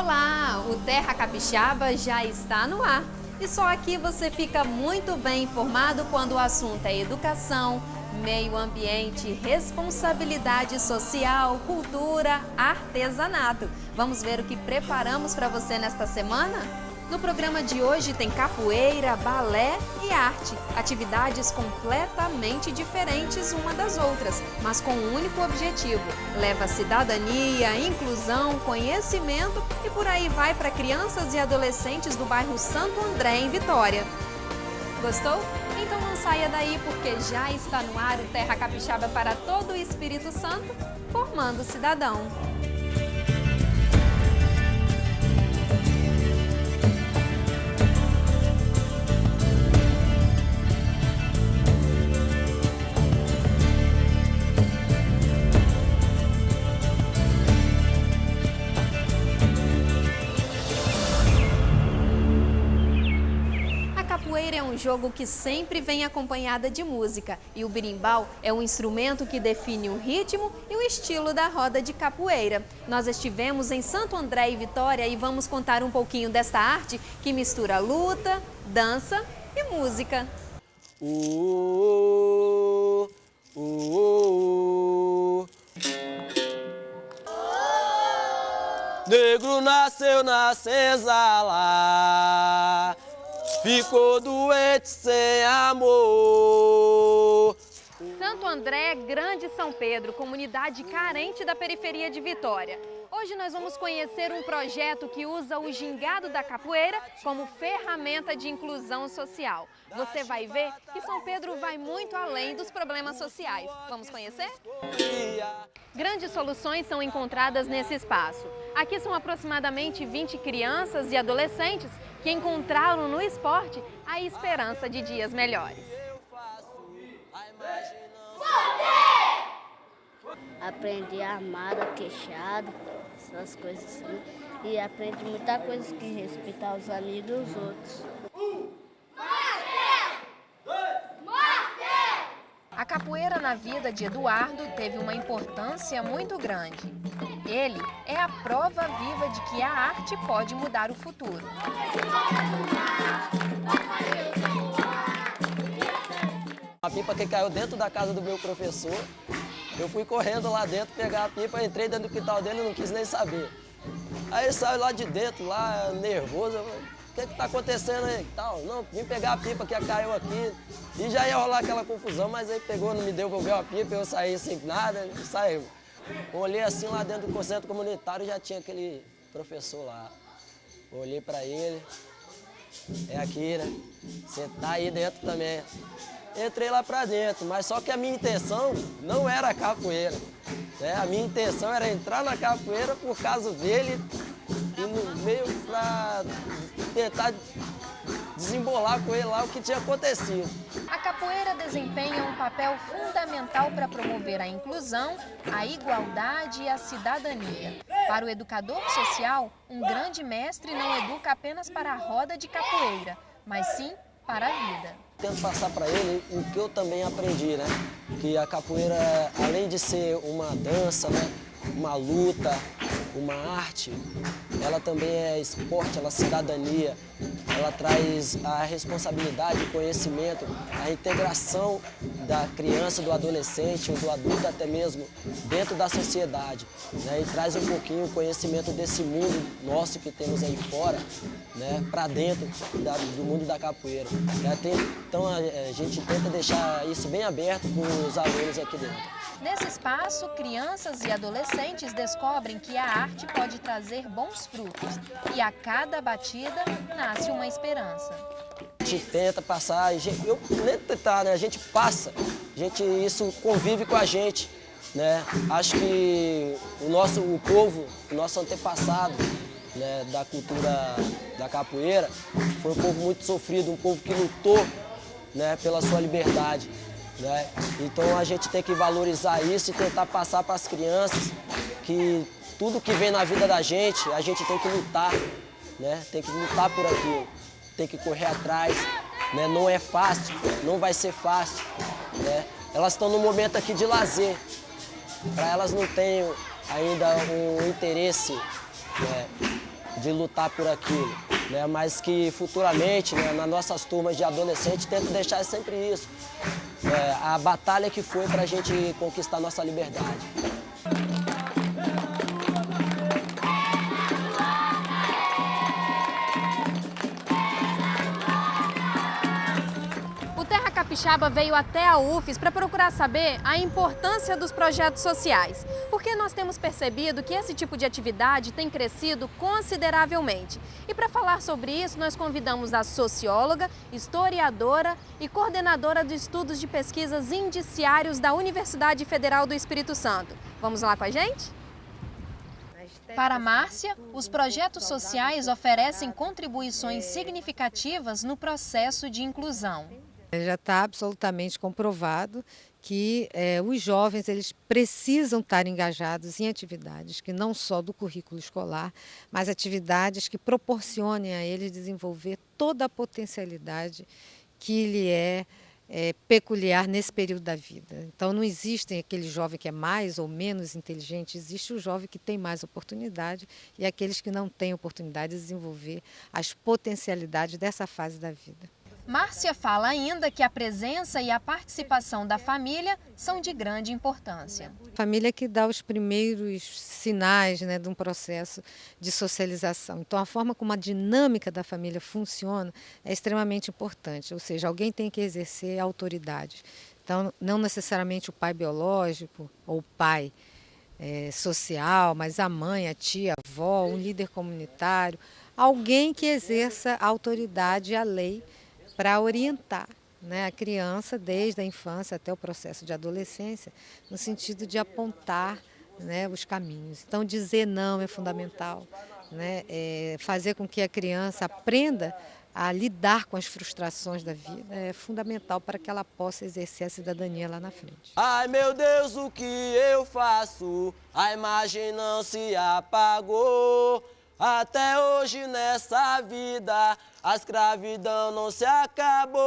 Olá, o Terra Capixaba já está no ar. E só aqui você fica muito bem informado quando o assunto é educação, meio ambiente, responsabilidade social, cultura, artesanato. Vamos ver o que preparamos para você nesta semana? No programa de hoje tem capoeira, balé e arte, atividades completamente diferentes uma das outras, mas com um único objetivo: leva cidadania, inclusão, conhecimento e por aí vai para crianças e adolescentes do bairro Santo André, em Vitória. Gostou? Então não saia daí, porque já está no ar o Terra Capixaba para todo o Espírito Santo, formando cidadão. É um jogo que sempre vem acompanhada de música e o berimbau é um instrumento que define o ritmo e o estilo da roda de capoeira. Nós estivemos em Santo André e Vitória e vamos contar um pouquinho desta arte que mistura luta, dança e música. Negro nasceu na senzala, ficou doente sem amor. Santo André, Grande São Pedro, comunidade carente da periferia de Vitória. Hoje nós vamos conhecer um projeto que usa o gingado da capoeira como ferramenta de inclusão social. Você vai ver que São Pedro vai muito além dos problemas sociais. Vamos conhecer? Grandes soluções são encontradas nesse espaço. Aqui são aproximadamente 20 crianças e adolescentes que encontraram no esporte a esperança de dias melhores. Aprendi armada, queixada, essas coisas assim. E aprendi muita coisa que respeitar os amigos e os outros. A capoeira na vida de Eduardo teve uma importância muito grande. Ele é a prova viva de que a arte pode mudar o futuro. A pipa que caiu dentro da casa do meu professor, eu fui correndo lá dentro pegar a pipa, entrei dentro do quintal dele e não quis nem saber. Aí ele saiu lá de dentro, lá nervoso, eu falei, o que está acontecendo aí? Tal, não, vim pegar a pipa que caiu aqui e já ia rolar aquela confusão, mas aí pegou, não me devolveu a pipa, eu saí sem nada e saiu. Olhei assim lá dentro do centro comunitário e já tinha aquele professor lá. Olhei para ele, é aqui, né? Você tá aí dentro também. Entrei lá para dentro, mas só que a minha intenção não era capoeira. Né? A minha intenção era entrar na capoeira por causa dele e no meio para tentar desembolar com ele lá o que tinha acontecido. A capoeira desempenha um papel fundamental para promover a inclusão, a igualdade e a cidadania. Para o educador social, um grande mestre não educa apenas para a roda de capoeira, mas sim para a vida. Tento passar para ele o que eu também aprendi, né? Que a capoeira, além de ser uma dança, né? Uma luta, uma arte, ela também é esporte, ela é cidadania, ela traz a responsabilidade, o conhecimento, a integração da criança, do adolescente ou do adulto até mesmo dentro da sociedade, né? E traz um pouquinho o conhecimento desse mundo nosso que temos aí fora, né? Para dentro do mundo da capoeira. Então a gente tenta deixar isso bem aberto para os alunos aqui dentro. Nesse espaço, crianças e adolescentes descobrem que a arte pode trazer bons frutos e a cada batida nasce uma esperança. A gente tenta passar, eu nem tentar, né? A gente passa, isso convive com a gente, né? Acho que o povo, o nosso antepassado, né, da cultura da capoeira, foi um povo muito sofrido, um povo que lutou, né, pela sua liberdade. Né? Então a gente tem que valorizar isso e tentar passar para as crianças que tudo que vem na vida da gente, a gente tem que lutar, né? Tem que lutar por aquilo, tem que correr atrás, né? Não é fácil, não vai ser fácil, né? Elas estão num momento aqui de lazer, para elas não tem ainda um interesse, né, de lutar por aquilo, né? Mas que futuramente, né, nas nossas turmas de adolescente, tento deixar sempre isso, a batalha que foi para a gente conquistar nossa liberdade. O Terra Capixaba veio até a UFES para procurar saber a importância dos projetos sociais, porque nós temos percebido que esse tipo de atividade tem crescido consideravelmente. E para falar sobre isso, nós convidamos a socióloga, historiadora e coordenadora de estudos de pesquisas indiciários da Universidade Federal do Espírito Santo. Vamos lá com a gente? Para Márcia, os projetos sociais oferecem contribuições significativas no processo de inclusão. Já está absolutamente comprovado que os jovens eles precisam estar engajados em atividades que não só do currículo escolar, mas atividades que proporcionem a eles desenvolver toda a potencialidade que lhe é peculiar nesse período da vida. Então não existe aquele jovem que é mais ou menos inteligente, existe o jovem que tem mais oportunidade e aqueles que não têm oportunidade de desenvolver as potencialidades dessa fase da vida. Márcia fala ainda que a presença e a participação da família são de grande importância. A família que dá os primeiros sinais, né, de um processo de socialização. Então, a forma como a dinâmica da família funciona é extremamente importante, ou seja, alguém tem que exercer a autoridade. Então, não necessariamente o pai biológico ou o pai social, mas a mãe, a tia, a avó, um líder comunitário, alguém que exerça a autoridade e a lei para orientar, né, a criança desde a infância até o processo de adolescência, no sentido de apontar, né, os caminhos. Então, dizer não é fundamental, né, fazer com que a criança aprenda a lidar com as frustrações da vida é fundamental para que ela possa exercer a cidadania lá na frente. Ai meu Deus, o que eu faço? A imagem não se apagou. Até hoje nessa vida, a escravidão não se acabou.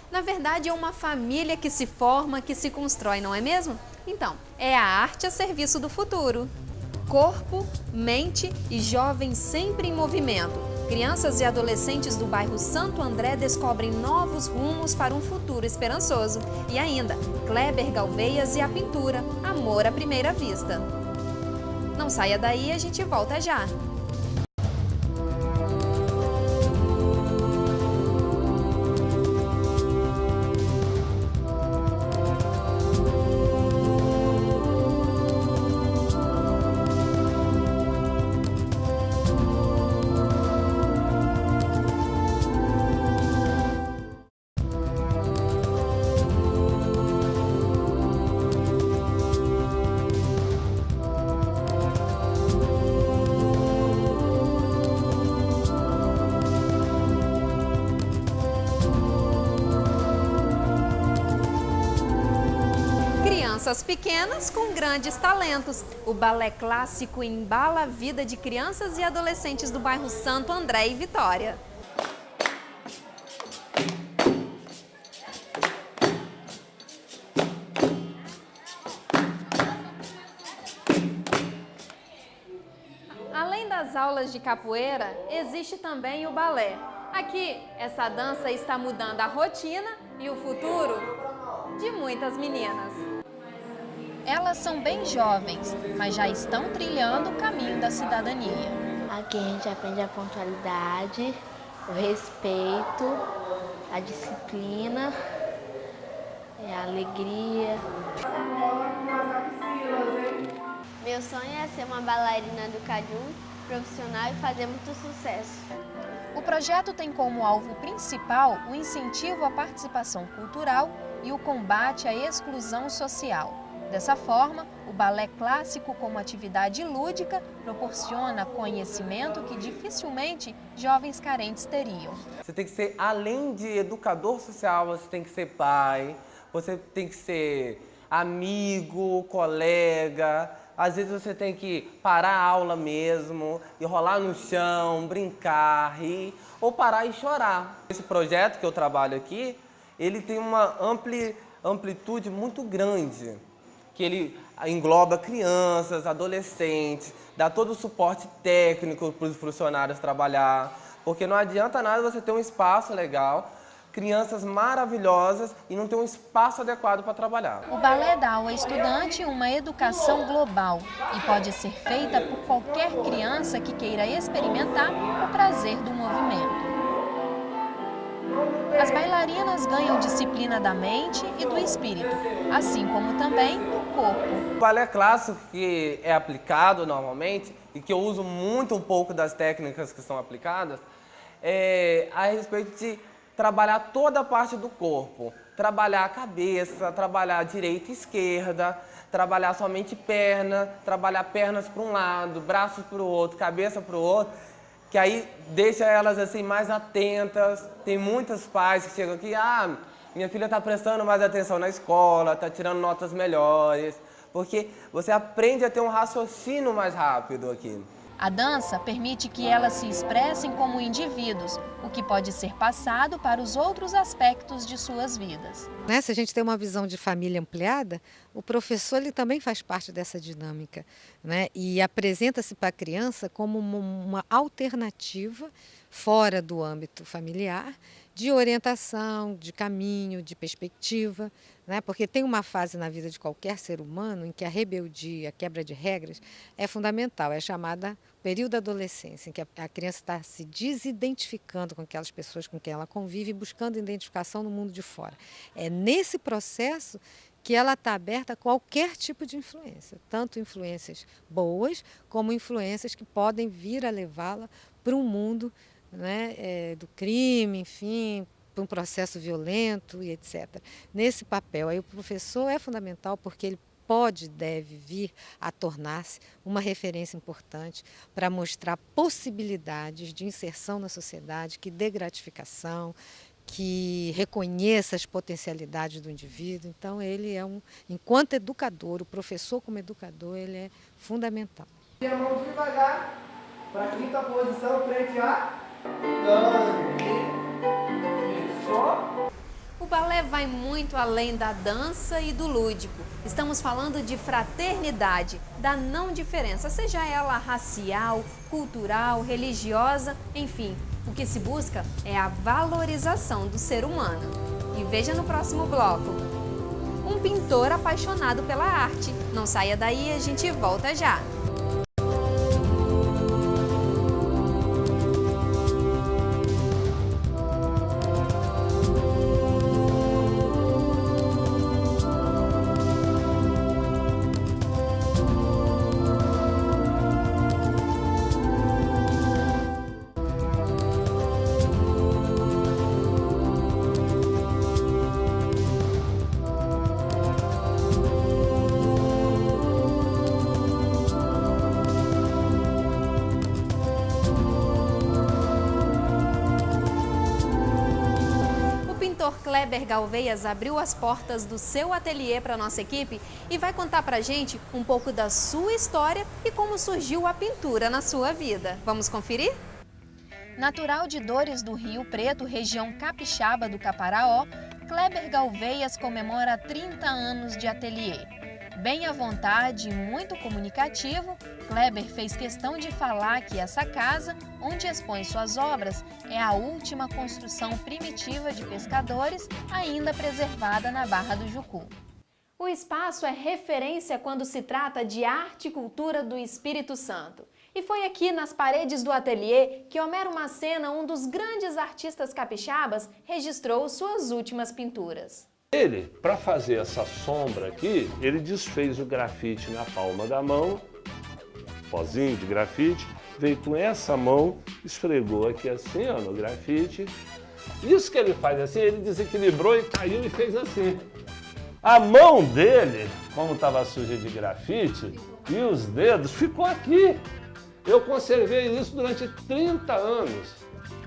Na verdade, é uma família que se forma, que se constrói, não é mesmo? Então, é a arte a serviço do futuro. Corpo, mente e jovens sempre em movimento. Crianças e adolescentes do bairro Santo André descobrem novos rumos para um futuro esperançoso. E ainda, Kleber Galveias e a pintura, Amor à Primeira Vista. Não saia daí, a gente volta já. Crianças pequenas com grandes talentos. O balé clássico embala a vida de crianças e adolescentes do bairro Santo André e Vitória. Além das aulas de capoeira, existe também o balé. Aqui, essa dança está mudando a rotina e o futuro de muitas meninas. Elas são bem jovens, mas já estão trilhando o caminho da cidadania. Aqui a gente aprende a pontualidade, o respeito, a disciplina, a alegria. Meu sonho é ser uma bailarina do Cajun, profissional e fazer muito sucesso. O projeto tem como alvo principal o incentivo à participação cultural e o combate à exclusão social. Dessa forma, o balé clássico como atividade lúdica proporciona conhecimento que dificilmente jovens carentes teriam. Você tem que ser, além de educador social, você tem que ser pai, você tem que ser amigo, colega. Às vezes você tem que parar a aula mesmo, e rolar no chão, brincar, rir, ou parar e chorar. Esse projeto que eu trabalho aqui, ele tem uma amplitude muito grande. que ele engloba crianças, adolescentes, dá todo o suporte técnico para os funcionários trabalhar, porque não adianta nada você ter um espaço legal, crianças maravilhosas e não ter um espaço adequado para trabalhar. O balé dá ao estudante uma educação global e pode ser feita por qualquer criança que queira experimentar o prazer do movimento. As bailarinas ganham disciplina da mente e do espírito, assim como também do corpo. O balé clássico que é aplicado normalmente e que eu uso muito um pouco das técnicas que são aplicadas é a respeito de trabalhar toda a parte do corpo, trabalhar a cabeça, trabalhar direita e esquerda, trabalhar somente perna, trabalhar pernas para um lado, braços para o outro, cabeça para o outro, que aí deixa elas assim mais atentas. Tem muitos pais que chegam aqui, minha filha está prestando mais atenção na escola, está tirando notas melhores, porque você aprende a ter um raciocínio mais rápido aqui. A dança permite que elas se expressem como indivíduos, o que pode ser passado para os outros aspectos de suas vidas. Se a gente tem uma visão de família ampliada, o professor ele também faz parte dessa dinâmica, e apresenta-se para a criança como uma alternativa fora do âmbito familiar, de orientação, de caminho, de perspectiva, porque tem uma fase na vida de qualquer ser humano em que a rebeldia, a quebra de regras é fundamental, é chamada período da adolescência, em que a criança está se desidentificando com aquelas pessoas com quem ela convive, buscando identificação no mundo de fora. É nesse processo que ela está aberta a qualquer tipo de influência, tanto influências boas como influências que podem vir a levá-la para um mundo do crime, enfim, para um processo violento e etc. Nesse papel, aí o professor é fundamental porque ele deve vir a tornar-se uma referência importante para mostrar possibilidades de inserção na sociedade, que dê gratificação, que reconheça as potencialidades do indivíduo. Então, ele é enquanto educador, o professor como educador, ele é fundamental. E a mão devagar para a quinta posição, frente a O balé vai muito além da dança e do lúdico. Estamos falando de fraternidade, da não diferença, seja ela racial, cultural, religiosa, enfim. O que se busca é a valorização do ser humano. E veja no próximo bloco. Um pintor apaixonado pela arte. Não saia daí, a gente volta já. Kleber Galveias abriu as portas do seu ateliê para a nossa equipe e vai contar para a gente um pouco da sua história e como surgiu a pintura na sua vida. Vamos conferir? Natural de Dores do Rio Preto, região capixaba do Caparaó, Kleber Galveias comemora 30 anos de ateliê. Bem à vontade e muito comunicativo, Kleber fez questão de falar que essa casa, onde expõe suas obras, é a última construção primitiva de pescadores ainda preservada na Barra do Jucu. O espaço é referência quando se trata de arte e cultura do Espírito Santo. E foi aqui nas paredes do ateliê que Homero Macena, um dos grandes artistas capixabas, registrou suas últimas pinturas. Ele, para fazer essa sombra aqui, ele desfez o grafite na palma da mão, pozinho de grafite, veio com essa mão, esfregou aqui assim, ó, no grafite. Isso que ele faz assim, ele desequilibrou e caiu e fez assim. A mão dele, como estava suja de grafite, e os dedos, ficou aqui. Eu conservei isso durante 30 anos.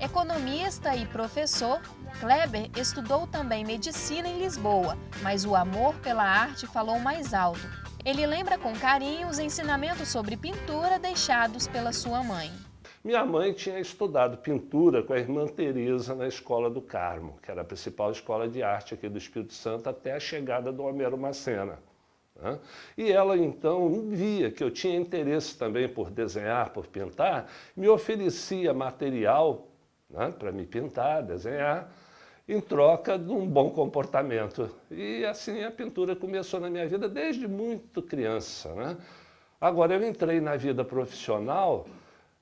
Economista e professor, Kleber estudou também medicina em Lisboa, mas o amor pela arte falou mais alto. Ele lembra com carinho os ensinamentos sobre pintura deixados pela sua mãe. Minha mãe tinha estudado pintura com a irmã Teresa na Escola do Carmo, que era a principal escola de arte aqui do Espírito Santo até a chegada do Homero Macena. né? E ela então via que eu tinha interesse também por desenhar, por pintar, me oferecia material, né, para me pintar, desenhar, em troca de um bom comportamento. E assim a pintura começou na minha vida desde muito criança, né? Agora eu entrei na vida profissional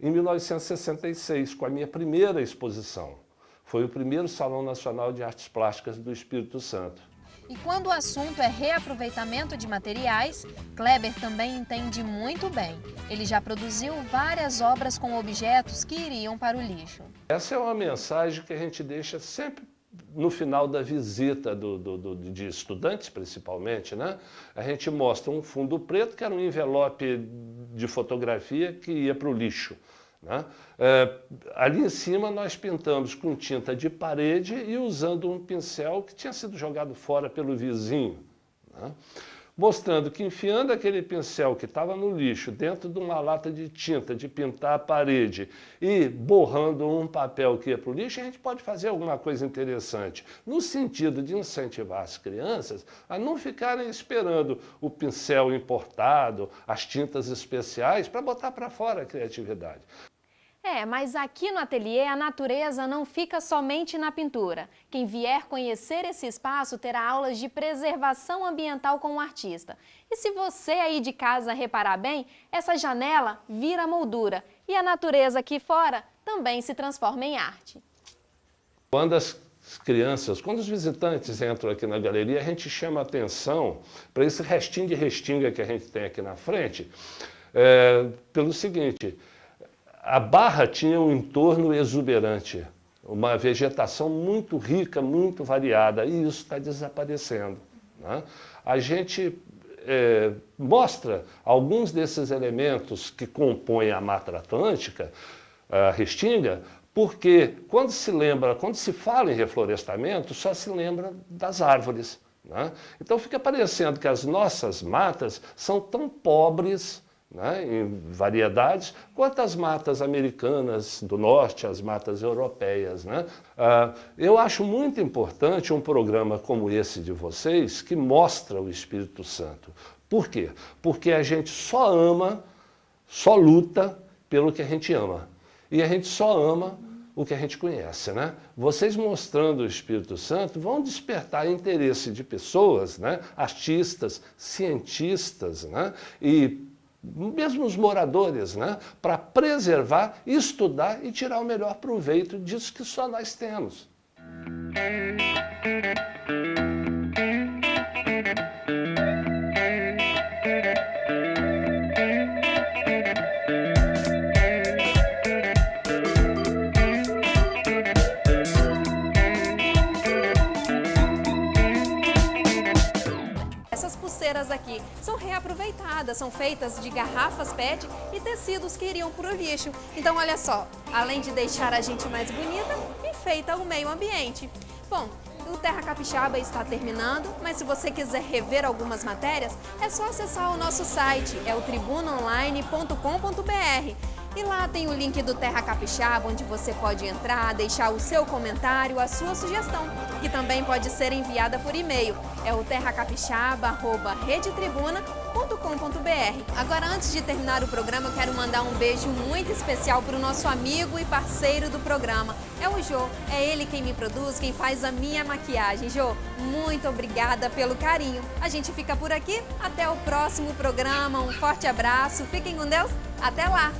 em 1966, com a minha primeira exposição. Foi o primeiro Salão Nacional de Artes Plásticas do Espírito Santo. E quando o assunto é reaproveitamento de materiais, Kleber também entende muito bem. Ele já produziu várias obras com objetos que iriam para o lixo. Essa é uma mensagem que a gente deixa sempre no final da visita de estudantes, principalmente, né? A gente mostra um fundo preto, que era um envelope de fotografia que ia para o lixo, né? Ali em cima nós pintamos com tinta de parede e usando um pincel que tinha sido jogado fora pelo vizinho, né? Mostrando que enfiando aquele pincel que estava no lixo dentro de uma lata de tinta de pintar a parede e borrando um papel que ia para o lixo, a gente pode fazer alguma coisa interessante, no sentido de incentivar as crianças a não ficarem esperando o pincel importado, as tintas especiais, para botar para fora a criatividade. Mas aqui no ateliê a natureza não fica somente na pintura. Quem vier conhecer esse espaço terá aulas de preservação ambiental com o artista. E se você aí de casa reparar bem, essa janela vira moldura e a natureza aqui fora também se transforma em arte. Quando as crianças, quando os visitantes entram aqui na galeria, a gente chama atenção para esse restinho de restinga que a gente tem aqui na frente, pelo seguinte: a barra tinha um entorno exuberante, uma vegetação muito rica, muito variada, e isso está desaparecendo, né? A gente mostra alguns desses elementos que compõem a Mata Atlântica, a restinga, porque quando se fala em reflorestamento, só se lembra das árvores, né? Então fica parecendo que as nossas matas são tão pobres, né, em variedades, quanto as matas americanas do norte, as matas europeias, né? Eu acho muito importante um programa como esse de vocês, que mostra o Espírito Santo. Por quê? Porque a gente só ama, só luta pelo que a gente ama. E a gente só ama o que a gente conhece, né? Vocês mostrando o Espírito Santo vão despertar interesse de pessoas, né, artistas, cientistas, né, e mesmo os moradores, né, para preservar, estudar e tirar o melhor proveito disso que só nós temos. Aqui são reaproveitadas, são feitas de garrafas PET e tecidos que iriam para o lixo. Então olha só, além de deixar a gente mais bonita, enfeita o meio ambiente. Bom, o Terra Capixaba está terminando, mas se você quiser rever algumas matérias, é só acessar o nosso site, é o tribunaonline.com.br. E lá tem o link do Terra Capixaba, onde você pode entrar, deixar o seu comentário, a sua sugestão, que também pode ser enviada por e-mail. É o terracapixaba@redetribuna.com.br. Agora, antes de terminar o programa, eu quero mandar um beijo muito especial para o nosso amigo e parceiro do programa. É o Jô, é ele quem me produz, quem faz a minha maquiagem. Jô, muito obrigada pelo carinho. A gente fica por aqui, até o próximo programa, um forte abraço, fiquem com Deus, até lá!